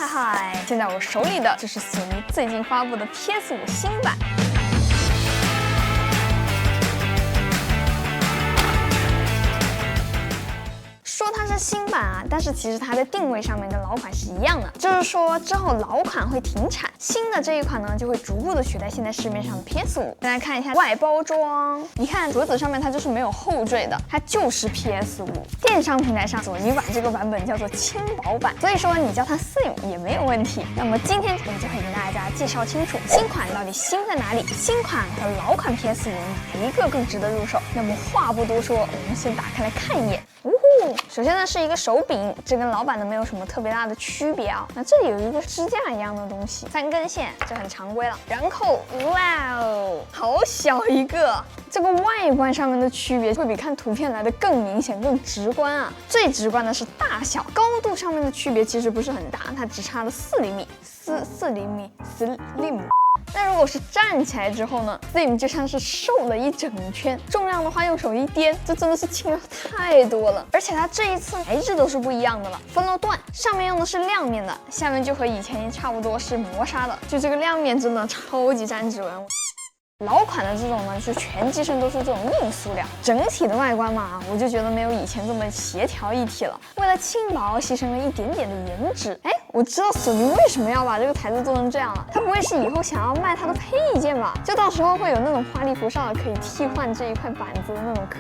嗨嗨！现在我手里的就是索尼最近发布的 PS5 新版。说它是新版啊，但是其实它的定位上面跟老款是一样的，就是说之后老款会停产，新的这一款呢就会逐步的取代现在市面上的 PS5。大家看一下外包装，你看盒子上面它就是没有后缀的，它就是 PS5。电商平台上索尼把这个版本叫做轻薄版，所以说你叫它 Slim 也没有问题。那么今天我们就会给大家介绍清楚新款到底新在哪里，新款和老款 PS5 哪一个更值得入手。那么话不多说，我们先打开来看一眼。首先呢是一个手柄，这跟老版的没有什么特别大的区别啊。那这里有一个支架一样的东西，3根线，这很常规了。然后，哇哦，好小一个！这个外观上面的区别会比看图片来的更明显、更直观啊。最直观的是大小，高度上面的区别其实不是很大，它只差了4厘米，4厘米，Slim。但如果是站起来之后呢 ，Slim 就像是瘦了一整圈，重量的话用手一掂，这真的是轻了太多了。而且它这一次材质都是不一样的了，分了段，上面用的是亮面的，下面就和以前差不多是磨砂的，就这个亮面真的超级沾指纹。老款的这种呢，就全机身都是这种硬塑料，整体的外观嘛，我就觉得没有以前这么协调一体了。为了轻薄，牺牲了一点点的颜值。哎，我知道索尼为什么要把这个台子做成这样了，它不会是以后想要卖它的配件吧？就到时候会有那种花里胡哨的可以替换这一块板子的那种壳。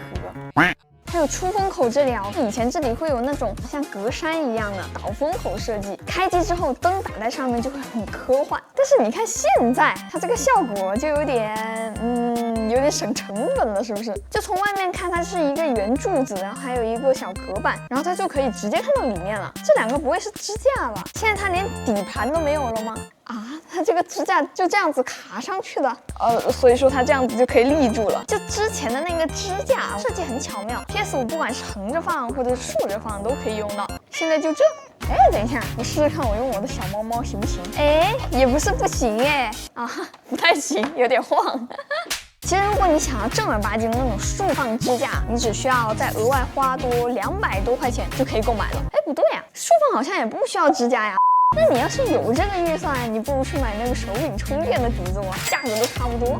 还有出风口这里啊，以前这里会有那种像格栅一样的导风口设计，开机之后灯打在上面就会很科幻。但是你看现在它这个效果就有点省成本了，是不是？就从外面看，它是一个圆柱子，然后还有一个小隔板，然后它就可以直接看到里面了。这两个不会是支架吧？现在它连底盘都没有了吗？啊，它这个支架就这样子卡上去的，所以说它这样子就可以立住了。就之前的那个支架设计很巧妙 ，PS5 不管是横着放或者竖着放都可以用到。现在就这，哎，等一下，我试试看，我用我的小猫猫行不行？哎，也不是不行哎，啊，不太行，有点晃。其实如果你想要正儿八经的那种竖放支架，你只需要再额外花多200多块钱就可以购买了。哎，不对呀，竖放好像也不需要支架呀。那你要是有这个预算，你不如去买那个手柄充电的底座，价格都差不多。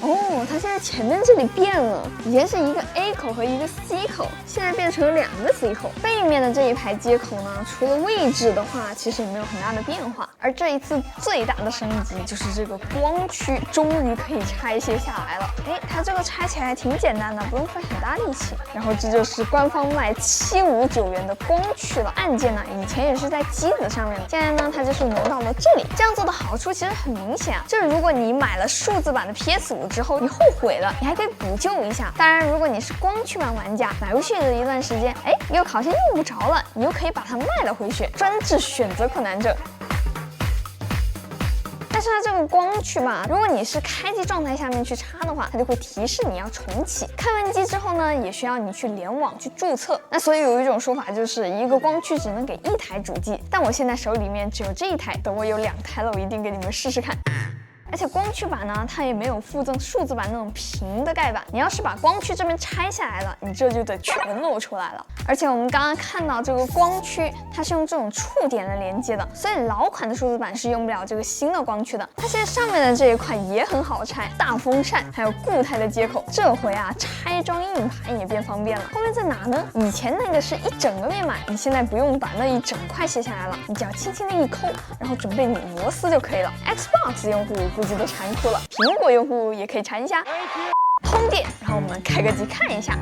哦，它现在前面这里变了，以前是一个 A 口和一个 C 口，现在变成了2个 C 口。背面的这一排接口呢，除了位置的话，其实也没有很大的变化。而这一次最大的升级就是这个光驱，终于可以拆卸下来了。哎，它这个拆起来挺简单的，不用费很大力气。然后这就是官方卖759元的光驱了。按键呢，以前也是在机子上面的，现在呢，它就是挪到了这里。这样做的好处其实很明显啊，就是如果你买了数字版的 PS5之后你后悔了，你还可以补救一下。当然，如果你是光驱版玩家，买回去的一段时间，哎，你又好像用不着了，你又可以把它卖了回去，专治选择困难症。但是它这个光驱吧，如果你是开机状态下面去插的话，它就会提示你要重启。开完机之后呢，也需要你去联网去注册。那所以有一种说法就是一个光驱只能给1台主机，但我现在手里面只有这1台，等我有2台了，我一定给你们试试看。而且光驱版呢，它也没有附赠数字版那种平的盖板。你要是把光驱这边拆下来了，你这就得全露出来了。而且我们刚刚看到这个光驱，它是用这种触点来连接的，所以老款的数字版是用不了这个新的光驱的。它现在上面的这一块也很好拆，大风扇还有固态的接口，这回啊拆装硬盘也变方便了。后面在哪呢？以前那个是一整个面板，你现在不用把那一整块卸下来了，你只要轻轻的一抠，然后准备拧螺丝就可以了。Xbox 用户估计都馋哭了，苹果用户也可以馋一下。通电，然后我们开个机看一下。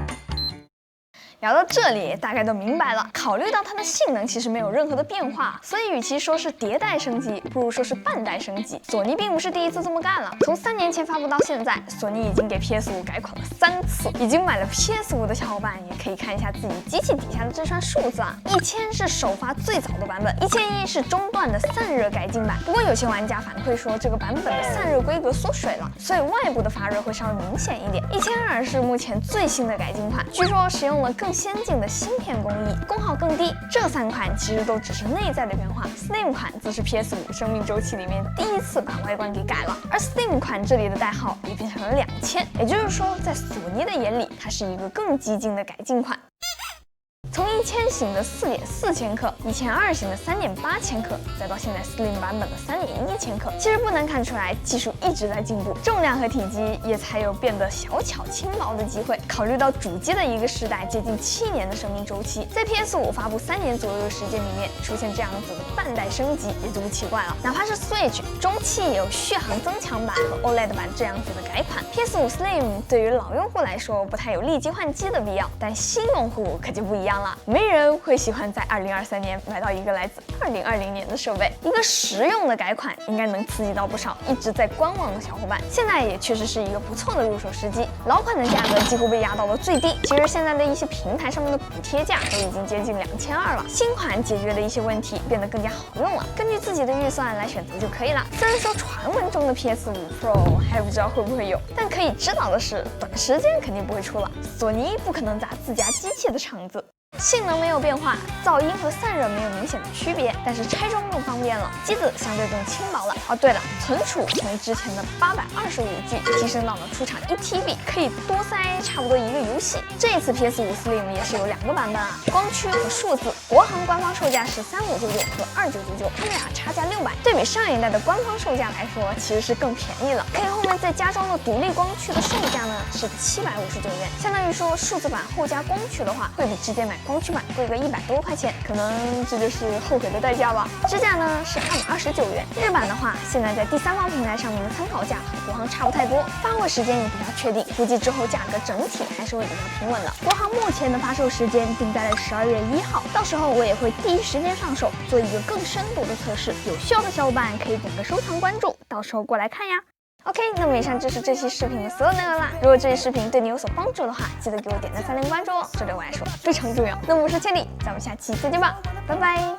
聊到这里，大概都明白了。考虑到它的性能其实没有任何的变化，所以与其说是迭代升级，不如说是半代升级。索尼并不是第一次这么干了，从3年前发布到现在，索尼已经给 PS5 改款了3次。已经买了 PS5 的小伙伴也可以看一下自己机器底下的这串数字啊，1000是首发最早的版本，1001是中段的散热改进版。不过有些玩家反馈说这个版本的散热规格缩水了，所以外部的发热会稍微明显一点。1002是目前最新的改进款，据说使用了更先进的芯片工艺，功耗更低。这3款其实都只是内在的变化 ，Slim 款则是 PS5 生命周期里面第一次把外观给改了，而 Slim 款这里的代号也变成了2000，也就是说，在索尼的眼里，它是一个更激进的改进款。从1000型的4.4千克，1002型的3.8千克，再到现在 Slim 版本的3.1千克。其实不难看出来，技术一直在进步，重量和体积也才有变得小巧轻薄的机会。考虑到主机的一个世代接近7年的生命周期，在 PS5 发布3年左右的时间里面出现这样子的半代升级也就不奇怪了。哪怕是 Switch 中期也有续航增强版和 OLED 版这样子的改款。PS5 Slim 对于老用户来说不太有立即换机的必要，但新用户可就不一样了。没人会喜欢在2023年买到一个来自2020年的设备。一个实用的改款应该能刺激到不少一直在观望的小伙伴。现在也确实是一个不错的入手时机。老款的价格几乎被压到了最低，其实现在的一些平台上面的补贴价都已经接近2200了。新款解决的一些问题变得更加好用了，根据自己的预算来选择就可以了。虽然说传闻中的 PS5 Pro 还不知道会不会有，但可以知道的是，短时间肯定不会出了。索尼不可能砸自家机器的场子。性能没有变化，噪音和散热没有明显的区别，但是拆装更方便了，机子相对更轻薄了。哦，对了，存储从之前的825G 提升到了出厂1TB，可以多塞差不多一个游戏。这一次 PS5 Slim 也是有2个版本啊，光驱和数字。国行官方售价是3599和2999，它们俩差价600，对比上一代的官方售价来说，其实是更便宜了。可以后面再加装了独立光驱的售价呢是759元，相当于说数字版后加光驱的话，会比直接买光驱版贵个100多块钱，可能这就是后悔的代价吧。支架呢是229元，日版的话，现在在第三方平台上面的参考价和国行差不太多，发货时间也比较确定，估计之后价格整体还是会比较平稳的。国行目前的发售时间定在了12月1号，到时候我也会第一时间上手，做一个更深度的测试。有需要的小伙伴可以点个收藏关注，到时候过来看呀。OK， 那么以上就是这期视频的所有内容啦。如果这期视频对你有所帮助的话，记得给我点赞、3连关注哦，这对我来说非常重要。那么我是千里，咱们下期再见吧，拜拜。